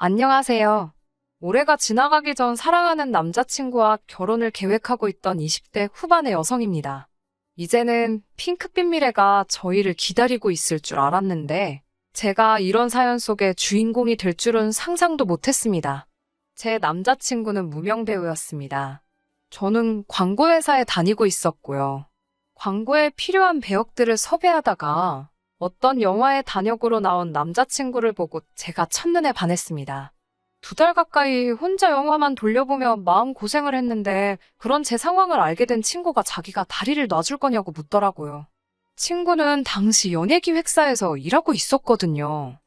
안녕하세요. 올해가 지나가기 전 사랑하는 남자친구와 결혼을 계획하고 있던 20대 후반의 여성입니다. 이제는 핑크빛 미래가 저희를 기다리고 있을 줄 알았는데, 제가 이런 사연 속의 주인공이 될 줄은 상상도 못했습니다. 제 남자친구는 무명 배우였습니다. 저는 광고회사에 다니고 있었고요. 광고에 필요한 배역들을 섭외하다가 어떤 영화의 단역으로 나온 남자친구를 보고 제가 첫눈에 반했습니다. 2달 가까이 혼자 영화만 돌려보며 마음고생을 했는데 그런 제 상황을 알게 된 친구가 자기가 다리를 놔줄 거냐고 묻더라고요. 친구는 당시 연예기획사에서 일하고 있었거든요.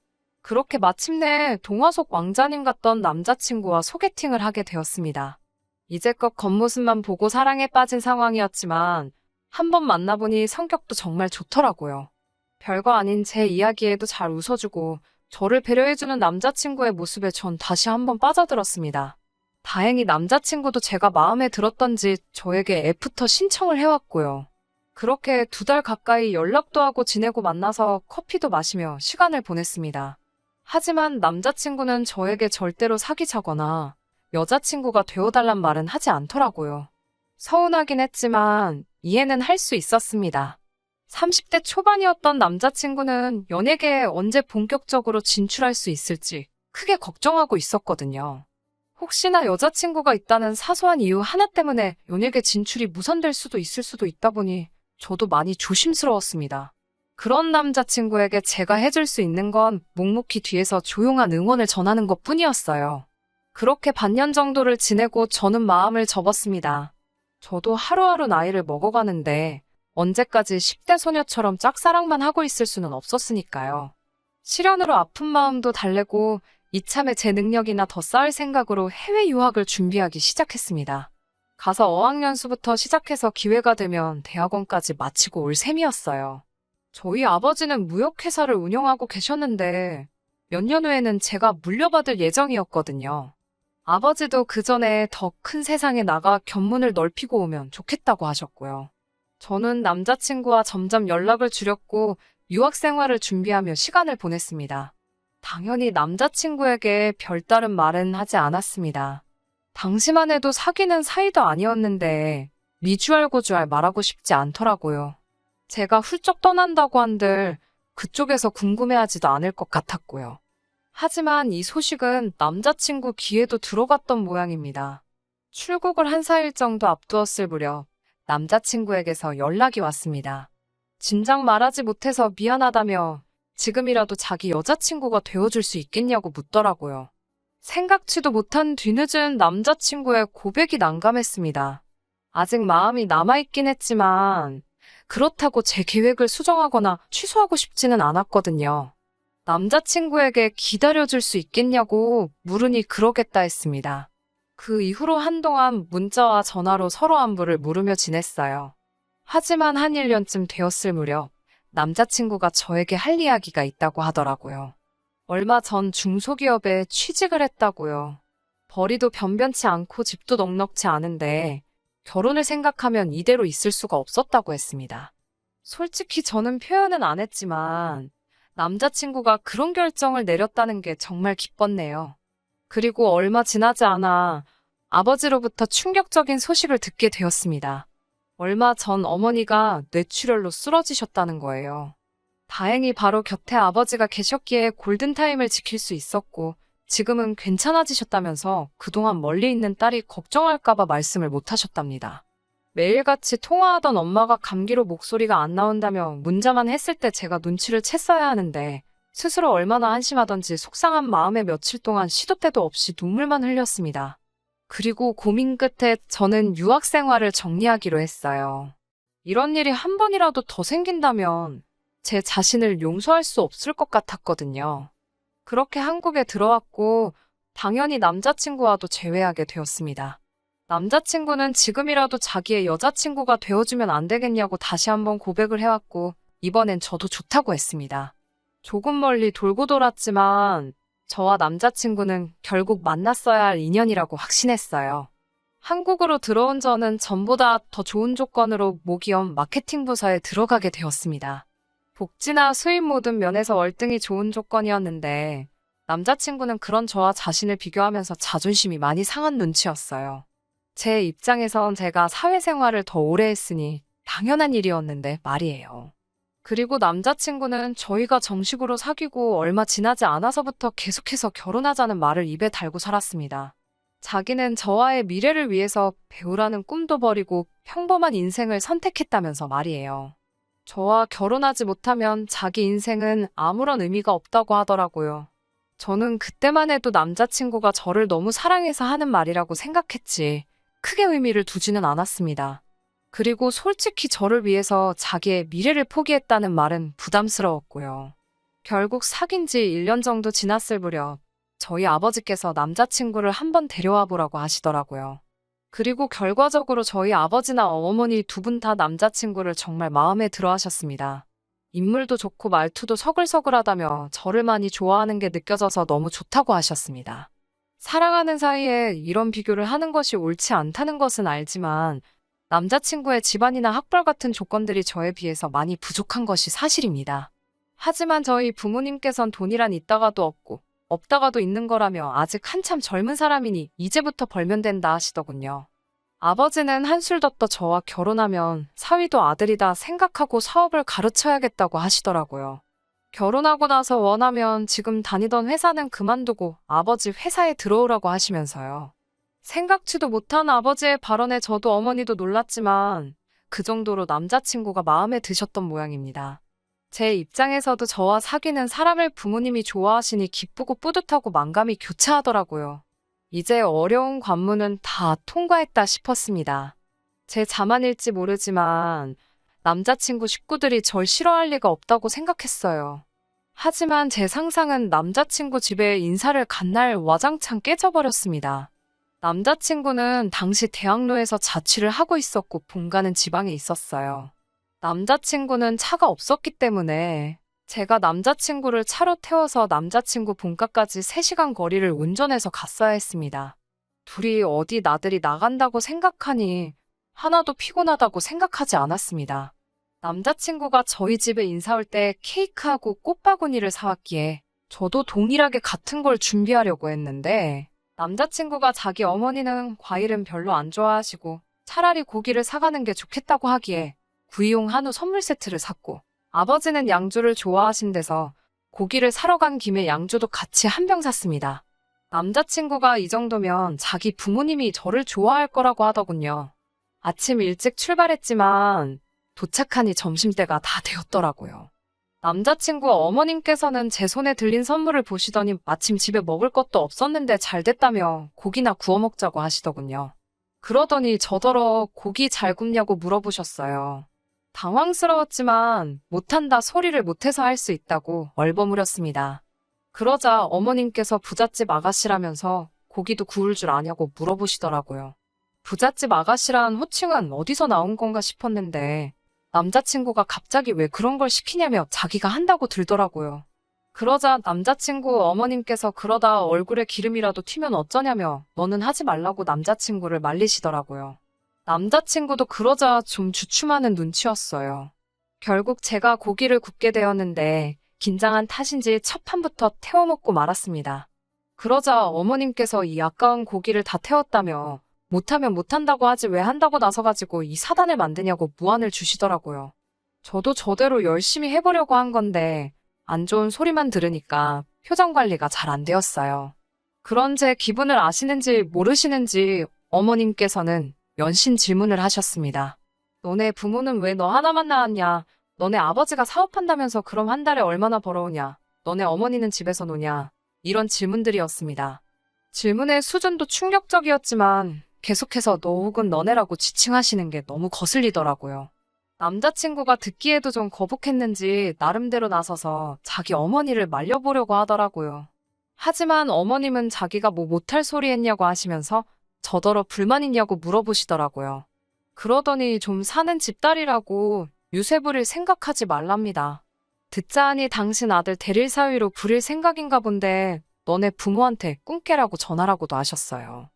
그렇게 마침내 동화 속 왕자님 같던 남자친구와 소개팅을 하게 되었습니다. 이제껏 겉모습만 보고 사랑에 빠진 상황이었지만 한 번 만나보니 성격도 정말 좋더라고요. 별거 아닌 제 이야기에도 잘 웃어주고 저를 배려해주는 남자친구의 모습에 전 다시 한번 빠져들었습니다. 다행히 남자친구도 제가 마음에 들었던지 저에게 애프터 신청을 해왔고요. 그렇게 2달 가까이 연락도 하고 지내고 만나서 커피도 마시며 시간을 보냈습니다. 하지만 남자친구는 저에게 절대로 사귀자거나 여자친구가 되어달란 말은 하지 않더라고요. 서운하긴 했지만 이해는 할 수 있었습니다. 30대 초반이었던 남자친구는 연예계에 언제 본격적으로 진출할 수 있을지 크게 걱정하고 있었거든요. 혹시나 여자친구가 있다는 사소한 이유 하나 때문에 연예계 진출이 무산될 수도 있을 수도 있다 보니 저도 많이 조심스러웠습니다. 그런 남자친구에게 제가 해줄 수 있는 건 묵묵히 뒤에서 조용한 응원을 전하는 것뿐이었어요. 그렇게 반년 정도를 지내고 저는 마음을 접었습니다. 저도 하루하루 나이를 먹어가는데 언제까지 10대 소녀처럼 짝사랑만 하고 있을 수는 없었으니까요. 시련으로 아픈 마음도 달래고 이참에 제 능력이나 더 쌓을 생각으로 해외 유학을 준비하기 시작했습니다. 가서 어학연수부터 시작해서 기회가 되면 대학원까지 마치고 올 셈이었어요. 저희 아버지는 무역회사를 운영하고 계셨는데 몇 년 후에는 제가 물려받을 예정이었거든요. 아버지도 그 전에 더 큰 세상에 나가 견문을 넓히고 오면 좋겠다고 하셨고요. 저는 남자친구와 점점 연락을 줄였고 유학 생활을 준비하며 시간을 보냈습니다. 당연히 남자친구에게 별다른 말은 하지 않았습니다. 당시만 해도 사귀는 사이도 아니었는데 미주알고주알 말하고 싶지 않더라고요. 제가 훌쩍 떠난다고 한들 그쪽에서 궁금해하지도 않을 것 같았고요. 하지만 이 소식은 남자친구 귀에도 들어갔던 모양입니다. 출국을 한 4일 정도 앞두었을 무렵 남자친구에게서 연락이 왔습니다. 진작 말하지 못해서 미안하다며 지금이라도 자기 여자친구가 되어줄 수 있겠냐고 묻더라고요. 생각지도 못한 뒤늦은 남자친구의 고백이 난감했습니다. 아직 마음이 남아있긴 했지만 그렇다고 제 계획을 수정하거나 취소하고 싶지는 않았거든요. 남자친구에게 기다려줄 수 있겠냐고 물으니 그러겠다 했습니다. 그 이후로 한동안 문자와 전화로 서로 안부를 물으며 지냈어요. 하지만 한 1년쯤 되었을 무렵 남자친구가 저에게 할 이야기가 있다고 하더라고요. 얼마 전 중소기업에 취직을 했다고요. 벌이도 변변치 않고 집도 넉넉지 않은데 결혼을 생각하면 이대로 있을 수가 없었다고 했습니다. 솔직히 저는 표현은 안 했지만 남자친구가 그런 결정을 내렸다는 게 정말 기뻤네요. 그리고 얼마 지나지 않아 아버지로부터 충격적인 소식을 듣게 되었습니다. 얼마 전 어머니가 뇌출혈로 쓰러지셨다는 거예요. 다행히 바로 곁에 아버지가 계셨기에 골든타임을 지킬 수 있었고 지금은 괜찮아지셨다면서 그동안 멀리 있는 딸이 걱정할까봐 말씀을 못 하셨답니다. 매일같이 통화하던 엄마가 감기로 목소리가 안 나온다며 문자만 했을 때 제가 눈치를 챘어야 하는데 스스로 얼마나 한심하던지 속상한 마음에 며칠 동안 시도 때도 없이 눈물만 흘렸습니다. 그리고 고민 끝에 저는 유학 생활을 정리하기로 했어요. 이런 일이 한 번이라도 더 생긴다면 제 자신을 용서할 수 없을 것 같았거든요. 그렇게 한국에 들어왔고 당연히 남자친구와도 재회하게 되었습니다. 남자친구는 지금이라도 자기의 여자친구가 되어주면 안 되겠냐고 다시 한번 고백을 해왔고 이번엔 저도 좋다고 했습니다. 조금 멀리 돌고 돌았지만 저와 남자친구는 결국 만났어야 할 인연이라고 확신했어요. 한국으로 들어온 저는 전보다 더 좋은 조건으로 모기업 마케팅 부서에 들어가게 되었습니다. 복지나 수입 모든 면에서 월등히 좋은 조건이었는데 남자친구는 그런 저와 자신을 비교하면서 자존심이 많이 상한 눈치였어요. 제 입장에선 제가 사회생활을 더 오래 했으니 당연한 일이었는데 말이에요. 그리고 남자친구는 저희가 정식으로 사귀고 얼마 지나지 않아서부터 계속해서 결혼하자는 말을 입에 달고 살았습니다. 자기는 저와의 미래를 위해서 배우라는 꿈도 버리고 평범한 인생을 선택했다면서 말이에요. 저와 결혼하지 못하면 자기 인생은 아무런 의미가 없다고 하더라고요. 저는 그때만 해도 남자친구가 저를 너무 사랑해서 하는 말이라고 생각했지 크게 의미를 두지는 않았습니다. 그리고 솔직히 저를 위해서 자기의 미래를 포기했다는 말은 부담스러웠고요. 결국 사귄 지 1년 정도 지났을 무렵 저희 아버지께서 남자친구를 한번 데려와 보라고 하시더라고요. 그리고 결과적으로 저희 아버지나 어머니 두 분 다 남자친구를 정말 마음에 들어 하셨습니다. 인물도 좋고 말투도 서글서글하다며 저를 많이 좋아하는 게 느껴져서 너무 좋다고 하셨습니다. 사랑하는 사이에 이런 비교를 하는 것이 옳지 않다는 것은 알지만 남자친구의 집안이나 학벌 같은 조건들이 저에 비해서 많이 부족한 것이 사실입니다. 하지만 저희 부모님께선 돈이란 있다가도 없고 없다가도 있는 거라며 아직 한참 젊은 사람이니 이제부터 벌면 된다 하시더군요. 아버지는 한술 더 떠 저와 결혼하면 사위도 아들이다 생각하고 사업을 가르쳐야겠다고 하시더라고요. 결혼하고 나서 원하면 지금 다니던 회사는 그만두고 아버지 회사에 들어오라고 하시면서요. 생각지도 못한 아버지의 발언에 저도 어머니도 놀랐지만 그 정도로 남자친구가 마음에 드셨던 모양입니다. 제 입장에서도 저와 사귀는 사람을 부모님이 좋아하시니 기쁘고 뿌듯하고 만감이 교차하더라고요. 이제 어려운 관문은 다 통과했다 싶었습니다. 제 자만일지 모르지만 남자친구 식구들이 절 싫어할 리가 없다고 생각했어요. 하지만 제 상상은 남자친구 집에 인사를 간 날 와장창 깨져버렸습니다. 남자친구는 당시 대학로에서 자취를 하고 있었고 본가는 지방에 있었어요. 남자친구는 차가 없었기 때문에 제가 남자친구를 차로 태워서 남자친구 본가까지 3시간 거리를 운전해서 갔어야 했습니다. 둘이 어디 나들이 나간다고 생각하니 하나도 피곤하다고 생각하지 않았습니다. 남자친구가 저희 집에 인사 올 때 케이크하고 꽃바구니를 사왔기에 저도 동일하게 같은 걸 준비하려고 했는데 남자친구가 자기 어머니는 과일은 별로 안 좋아하시고 차라리 고기를 사가는 게 좋겠다고 하기에 구이용 한우 선물 세트를 샀고 아버지는 양주를 좋아하신대서 고기를 사러 간 김에 양주도 같이 한 병 샀습니다. 남자친구가 이 정도면 자기 부모님이 저를 좋아할 거라고 하더군요. 아침 일찍 출발했지만 도착하니 점심때가 다 되었더라고요. 남자친구 어머님께서는 제 손에 들린 선물을 보시더니 마침 집에 먹을 것도 없었는데 잘 됐다며 고기나 구워 먹자고 하시더군요. 그러더니 저더러 고기 잘 굽냐고 물어보셨어요. 당황스러웠지만 못한다 소리를 못해서 할 수 있다고 얼버무렸습니다. 그러자 어머님께서 부잣집 아가씨라면서 고기도 구울 줄 아냐고 물어보시더라고요. 부잣집 아가씨란 호칭은 어디서 나온 건가 싶었는데 남자친구가 갑자기 왜 그런 걸 시키냐며 자기가 한다고 들더라고요. 그러자 남자친구 어머님께서 그러다 얼굴에 기름이라도 튀면 어쩌냐며 너는 하지 말라고 남자친구를 말리시더라고요. 남자친구도 그러자 좀 주춤하는 눈치였어요. 결국 제가 고기를 굽게 되었는데 긴장한 탓인지 첫 판부터 태워 먹고 말았습니다. 그러자 어머님께서 이 아까운 고기를 다 태웠다며 못하면 못한다고 하지 왜 한다고 나서가지고 이 사단을 만드냐고 무안을 주시더라고요. 저도 저대로 열심히 해보려고 한 건데 안 좋은 소리만 들으니까 표정 관리가 잘 안 되었어요. 그런 제 기분을 아시는지 모르시는지 어머님께서는 연신 질문을 하셨습니다. 너네 부모는 왜 너 하나만 낳았냐? 너네 아버지가 사업한다면서 그럼 한 달에 얼마나 벌어오냐? 너네 어머니는 집에서 노냐? 이런 질문들이었습니다. 질문의 수준도 충격적이었지만 계속해서 너 혹은 너네라고 지칭하시는 게 너무 거슬리더라고요. 남자친구가 듣기에도 좀 거북했는지 나름대로 나서서 자기 어머니를 말려보려고 하더라고요. 하지만 어머님은 자기가 뭐 못할 소리 했냐고 하시면서 저더러 불만 있냐고 물어보시더라고요. 그러더니 좀 사는 집딸이라고 유세 부릴 생각하지 말랍니다. 듣자 하니 당신 아들 대릴 사위로 부릴 생각인가 본데 너네 부모한테 꿈깨라고 전하라고도 하셨어요.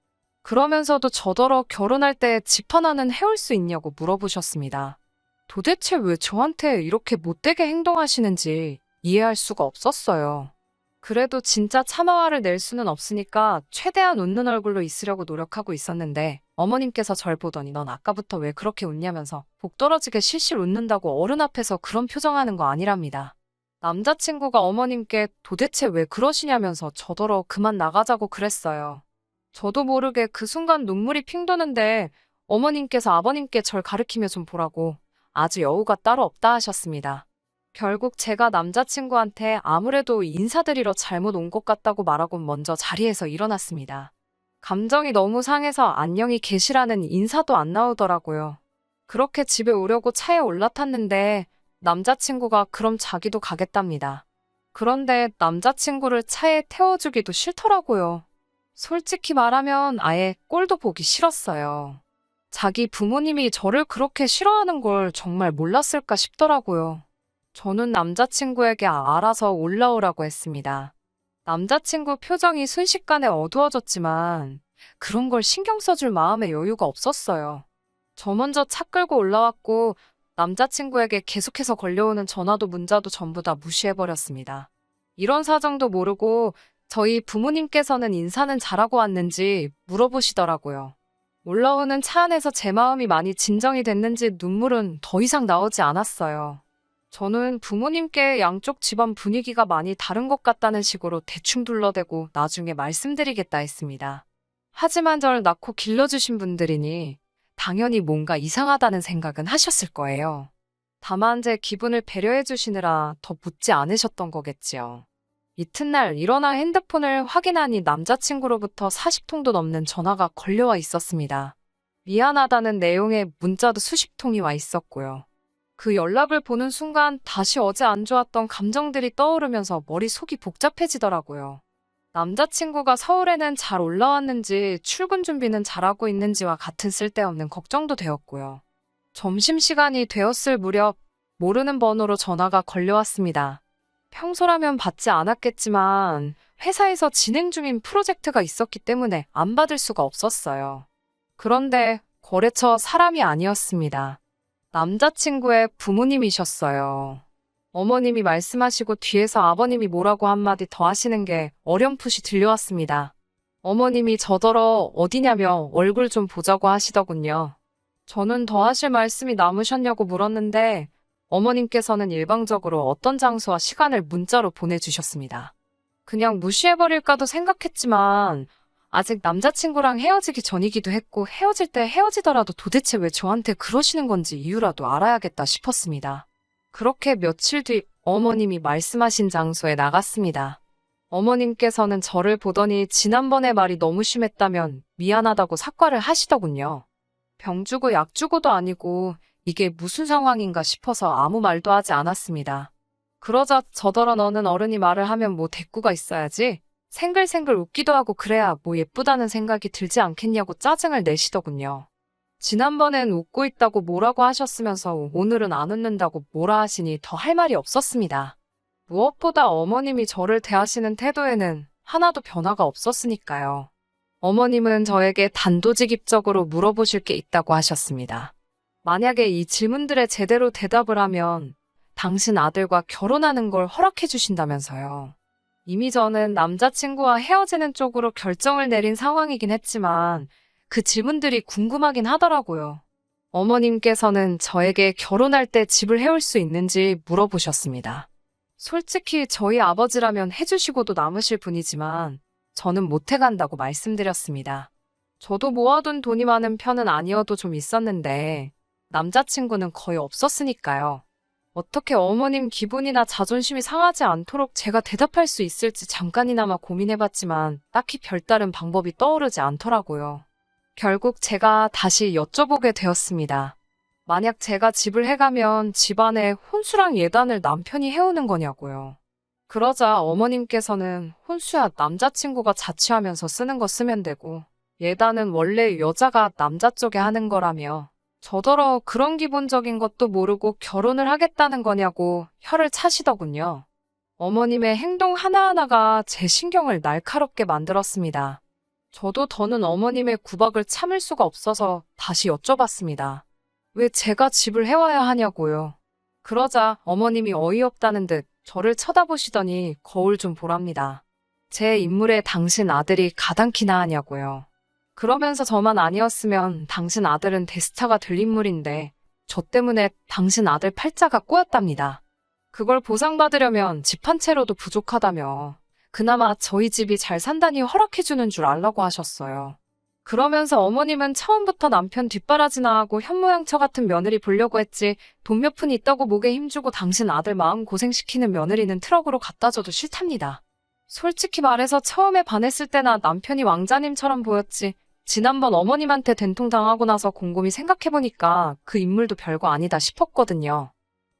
그러면서도 저더러 결혼할 때 집 하나는 해올 수 있냐고 물어보셨습니다. 도대체 왜 저한테 이렇게 못되게 행동하시는지 이해할 수가 없었어요. 그래도 진짜 참아화를 낼 수는 없으니까 최대한 웃는 얼굴로 있으려고 노력하고 있었는데 어머님께서 절 보더니 넌 아까부터 왜 그렇게 웃냐면서 복 떨어지게 실실 웃는다고 어른 앞에서 그런 표정하는 거 아니랍니다. 남자친구가 어머님께 도대체 왜 그러시냐면서 저더러 그만 나가자고 그랬어요. 저도 모르게 그 순간 눈물이 핑 도는데 어머님께서 아버님께 절 가리키며 좀 보라고 아주 여우가 따로 없다 하셨습니다. 결국 제가 남자친구한테 아무래도 인사드리러 잘못 온 것 같다고 말하고 먼저 자리에서 일어났습니다. 감정이 너무 상해서 안녕히 계시라는 인사도 안 나오더라고요. 그렇게 집에 오려고 차에 올라탔는데 남자친구가 그럼 자기도 가겠답니다. 그런데 남자친구를 차에 태워주기도 싫더라고요. 솔직히 말하면 아예 꼴도 보기 싫었어요. 자기 부모님이 저를 그렇게 싫어하는 걸 정말 몰랐을까 싶더라고요. 저는 남자친구에게 알아서 올라오라고 했습니다. 남자친구 표정이 순식간에 어두워졌지만 그런 걸 신경 써줄 마음의 여유가 없었어요. 저 먼저 차 끌고 올라왔고 남자친구에게 계속해서 걸려오는 전화도 문자도 전부 다 무시해버렸습니다. 이런 사정도 모르고 저희 부모님께서는 인사는 잘하고 왔는지 물어보시더라고요. 올라오는 차 안에서 제 마음이 많이 진정이 됐는지 눈물은 더 이상 나오지 않았어요. 저는 부모님께 양쪽 집안 분위기가 많이 다른 것 같다는 식으로 대충 둘러대고 나중에 말씀드리겠다 했습니다. 하지만 절 낳고 길러주신 분들이니 당연히 뭔가 이상하다는 생각은 하셨을 거예요. 다만 제 기분을 배려해 주시느라 더 묻지 않으셨던 거겠지요. 이튿날 일어나 핸드폰을 확인하니 남자친구로부터 40통도 넘는 전화가 걸려와 있었습니다. 미안하다는 내용의 문자도 수십 통이 와 있었고요. 그 연락을 보는 순간 다시 어제 안 좋았던 감정들이 떠오르면서 머릿속이 복잡해지더라고요. 남자친구가 서울에는 잘 올라왔는지 출근 준비는 잘하고 있는지와 같은 쓸데없는 걱정도 되었고요. 점심시간이 되었을 무렵 모르는 번호로 전화가 걸려왔습니다. 평소라면 받지 않았겠지만 회사에서 진행 중인 프로젝트가 있었기 때문에 안 받을 수가 없었어요. 그런데 거래처 사람이 아니었습니다. 남자친구의 부모님이셨어요. 어머님이 말씀하시고 뒤에서 아버님이 뭐라고 한마디 더 하시는 게 어렴풋이 들려왔습니다. 어머님이 저더러 어디냐며 얼굴 좀 보자고 하시더군요. 저는 더 하실 말씀이 남으셨냐고 물었는데 어머님께서는 일방적으로 어떤 장소와 시간을 문자로 보내주셨습니다. 그냥 무시해버릴까도 생각했지만 아직 남자친구랑 헤어지기 전이기도 했고 헤어질 때 헤어지더라도 도대체 왜 저한테 그러시는 건지 이유라도 알아야겠다 싶었습니다. 그렇게 며칠 뒤 어머님이 말씀하신 장소에 나갔습니다. 어머님께서는 저를 보더니 지난번에 말이 너무 심했다면 미안하다고 사과를 하시더군요. 병 주고 약 주고도 아니고 이게 무슨 상황인가 싶어서 아무 말도 하지 않았습니다. 그러자 저더러 너는 어른이 말을 하면 뭐 대꾸가 있어야지. 생글생글 웃기도 하고 그래야 뭐 예쁘다는 생각이 들지 않겠냐고 짜증을 내시더군요. 지난번엔 웃고 있다고 뭐라고 하셨으면서 오늘은 안 웃는다고 뭐라 하시니 더 할 말이 없었습니다. 무엇보다 어머님이 저를 대하시는 태도에는 하나도 변화가 없었으니까요. 어머님은 저에게 단도직입적으로 물어보실 게 있다고 하셨습니다. 만약에 이 질문들에 제대로 대답을 하면 당신 아들과 결혼하는 걸 허락해 주신다면서요. 이미 저는 남자친구와 헤어지는 쪽으로 결정을 내린 상황이긴 했지만 그 질문들이 궁금하긴 하더라고요. 어머님께서는 저에게 결혼할 때 집을 해올 수 있는지 물어보셨습니다. 솔직히 저희 아버지라면 해주시고도 남으실 분이지만 저는 못 해간다고 말씀드렸습니다. 저도 모아둔 돈이 많은 편은 아니어도 좀 있었는데 남자친구는 거의 없었으니까요. 어떻게 어머님 기분이나 자존심이 상하지 않도록 제가 대답할 수 있을지 잠깐이나마 고민해봤지만 딱히 별다른 방법이 떠오르지 않더라고요. 결국 제가 다시 여쭤보게 되었습니다. 만약 제가 집을 해가면 집안에 혼수랑 예단을 남편이 해오는 거냐고요. 그러자 어머님께서는 혼수야 남자친구가 자취하면서 쓰는 거 쓰면 되고 예단은 원래 여자가 남자 쪽에 하는 거라며 저더러 그런 기본적인 것도 모르고 결혼을 하겠다는 거냐고 혀를 차시더군요. 어머님의 행동 하나하나가 제 신경을 날카롭게 만들었습니다. 저도 더는 어머님의 구박을 참을 수가 없어서 다시 여쭤봤습니다. 왜 제가 집을 해와야 하냐고요. 그러자 어머님이 어이없다는 듯 저를 쳐다보시더니 거울 좀 보랍니다. 제 인물에 당신 아들이 가당키나 하냐고요. 그러면서 저만 아니었으면 당신 아들은 대스타가 될 인물인데 저 때문에 당신 아들 팔자가 꼬였답니다. 그걸 보상받으려면 집 한 채로도 부족하다며 그나마 저희 집이 잘 산다니 허락해주는 줄 알라고 하셨어요. 그러면서 어머님은 처음부터 남편 뒷바라지나 하고 현모양처 같은 며느리 보려고 했지 돈 몇 푼 있다고 목에 힘주고 당신 아들 마음 고생시키는 며느리는 트럭으로 갖다 줘도 싫답니다. 솔직히 말해서 처음에 반했을 때나 남편이 왕자님처럼 보였지 지난번 어머님한테 된통당하고 나서 곰곰이 생각해보니까 그 인물도 별거 아니다 싶었거든요.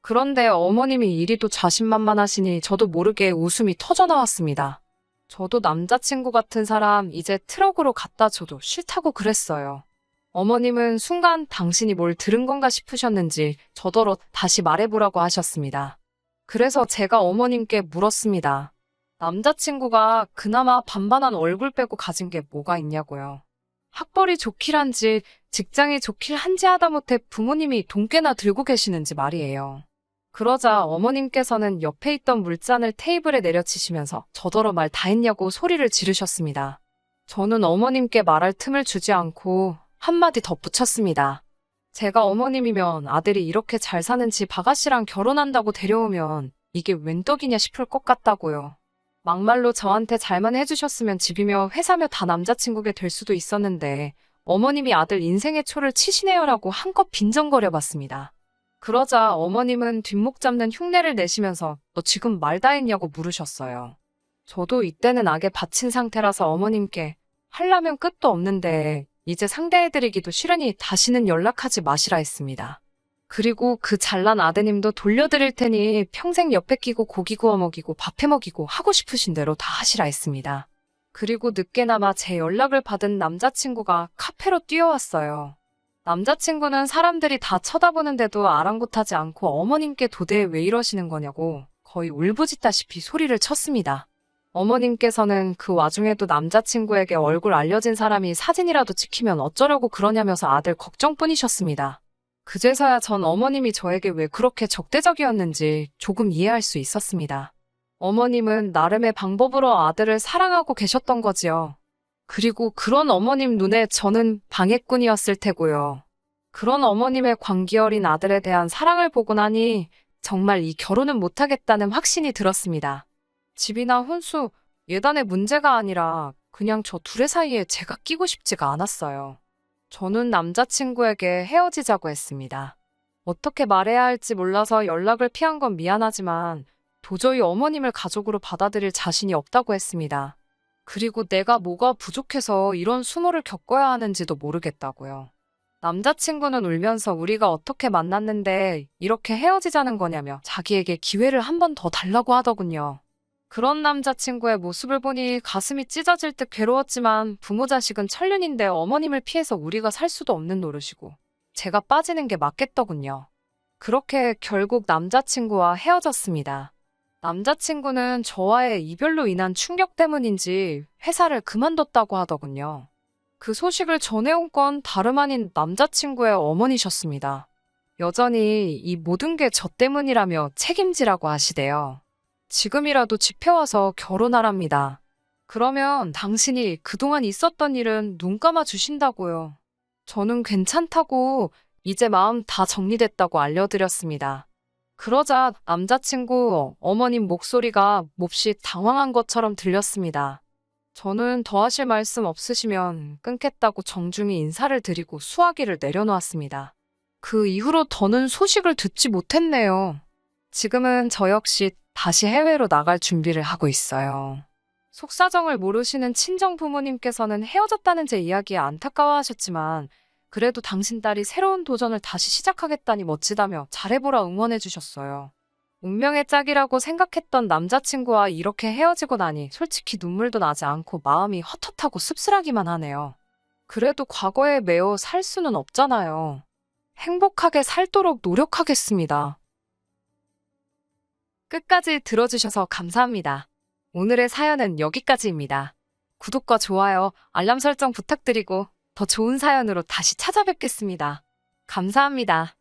그런데 어머님이 이리도 자신만만하시니 저도 모르게 웃음이 터져나왔습니다. 저도 남자친구 같은 사람 이제 트럭으로 갖다 줘도 싫다고 그랬어요. 어머님은 순간 당신이 뭘 들은 건가 싶으셨는지 저더러 다시 말해보라고 하셨습니다. 그래서 제가 어머님께 물었습니다. 남자친구가 그나마 반반한 얼굴 빼고 가진 게 뭐가 있냐고요. 학벌이 좋길 한지 직장이 좋길 한지 하다못해 부모님이 돈 꽤나 들고 계시는지 말이에요. 그러자 어머님께서는 옆에 있던 물잔을 테이블에 내려치시면서 저더러 말 다 했냐고 소리를 지르셨습니다. 저는 어머님께 말할 틈을 주지 않고 한마디 덧붙였습니다. 제가 어머님이면 아들이 이렇게 잘 사는 집 아가씨랑 결혼한다고 데려오면 이게 웬 떡이냐 싶을 것 같다고요. 막말로 저한테 잘만 해주셨으면 집이며 회사며 다 남자친구게 될 수도 있었는데 어머님이 아들 인생의 초를 치시네요라고 한껏 빈정거려봤습니다. 그러자 어머님은 뒷목 잡는 흉내를 내시면서 너 지금 말 다 했냐고 물으셨어요. 저도 이때는 악에 받친 상태라서 어머님께 하려면 끝도 없는데 이제 상대해드리기도 싫으니 다시는 연락하지 마시라 했습니다. 그리고 그 잘난 아드님도 돌려드릴 테니 평생 옆에 끼고 고기 구워 먹이고 밥해 먹이고 하고 싶으신 대로 다 하시라 했습니다. 그리고 늦게나마 제 연락을 받은 남자친구가 카페로 뛰어왔어요. 남자친구는 사람들이 다 쳐다보는데도 아랑곳하지 않고 어머님께 도대체 왜 이러시는 거냐고 거의 울부짖다시피 소리를 쳤습니다. 어머님께서는 그 와중에도 남자친구에게 얼굴 알려진 사람이 사진이라도 찍히면 어쩌려고 그러냐면서 아들 걱정뿐이셨습니다. 그제서야 전 어머님이 저에게 왜 그렇게 적대적이었는지 조금 이해할 수 있었습니다. 어머님은 나름의 방법으로 아들을 사랑하고 계셨던 거지요. 그리고 그런 어머님 눈에 저는 방해꾼이었을 테고요. 그런 어머님의 광기 어린 아들에 대한 사랑을 보고 나니 정말 이 결혼은 못하겠다는 확신이 들었습니다. 집이나 혼수, 예단의 문제가 아니라 그냥 저 둘의 사이에 제가 끼고 싶지가 않았어요. 저는 남자친구에게 헤어지자고 했습니다. 어떻게 말해야 할지 몰라서 연락을 피한 건 미안하지만 도저히 어머님을 가족으로 받아들일 자신이 없다고 했습니다. 그리고 내가 뭐가 부족해서 이런 수모를 겪어야 하는지도 모르겠다고요. 남자친구는 울면서 우리가 어떻게 만났는데 이렇게 헤어지자는 거냐며 자기에게 기회를 한 번 더 달라고 하더군요. 그런 남자친구의 모습을 보니 가슴이 찢어질 듯 괴로웠지만 부모 자식은 천륜인데 어머님을 피해서 우리가 살 수도 없는 노릇이고 제가 빠지는 게 맞겠더군요. 그렇게 결국 남자친구와 헤어졌습니다. 남자친구는 저와의 이별로 인한 충격 때문인지 회사를 그만뒀다고 하더군요. 그 소식을 전해온 건 다름 아닌 남자친구의 어머니셨습니다. 여전히 이 모든 게 저 때문이라며 책임지라고 하시대요. 지금이라도 집에 와서 결혼하랍니다. 그러면 당신이 그동안 있었던 일은 눈 감아 주신다고요. 저는 괜찮다고 이제 마음 다 정리됐다고 알려드렸습니다. 그러자 남자친구 어머님 목소리가 몹시 당황한 것처럼 들렸습니다. 저는 더 하실 말씀 없으시면 끊겠다고 정중히 인사를 드리고 수화기를 내려놓았습니다. 그 이후로 더는 소식을 듣지 못했네요. 지금은 저 역시 다시 해외로 나갈 준비를 하고 있어요. 속사정을 모르시는 친정 부모님께서는 헤어졌다는 제 이야기에 안타까워하셨지만 그래도 당신 딸이 새로운 도전을 다시 시작하겠다니 멋지다며 잘해보라 응원해 주셨어요. 운명의 짝이라고 생각했던 남자친구와 이렇게 헤어지고 나니 솔직히 눈물도 나지 않고 마음이 헛헛하고 씁쓸하기만 하네요. 그래도 과거에 매어 살 수는 없잖아요. 행복하게 살도록 노력하겠습니다. 끝까지 들어주셔서 감사합니다. 오늘의 사연은 여기까지입니다. 구독과 좋아요, 알람 설정 부탁드리고 더 좋은 사연으로 다시 찾아뵙겠습니다. 감사합니다.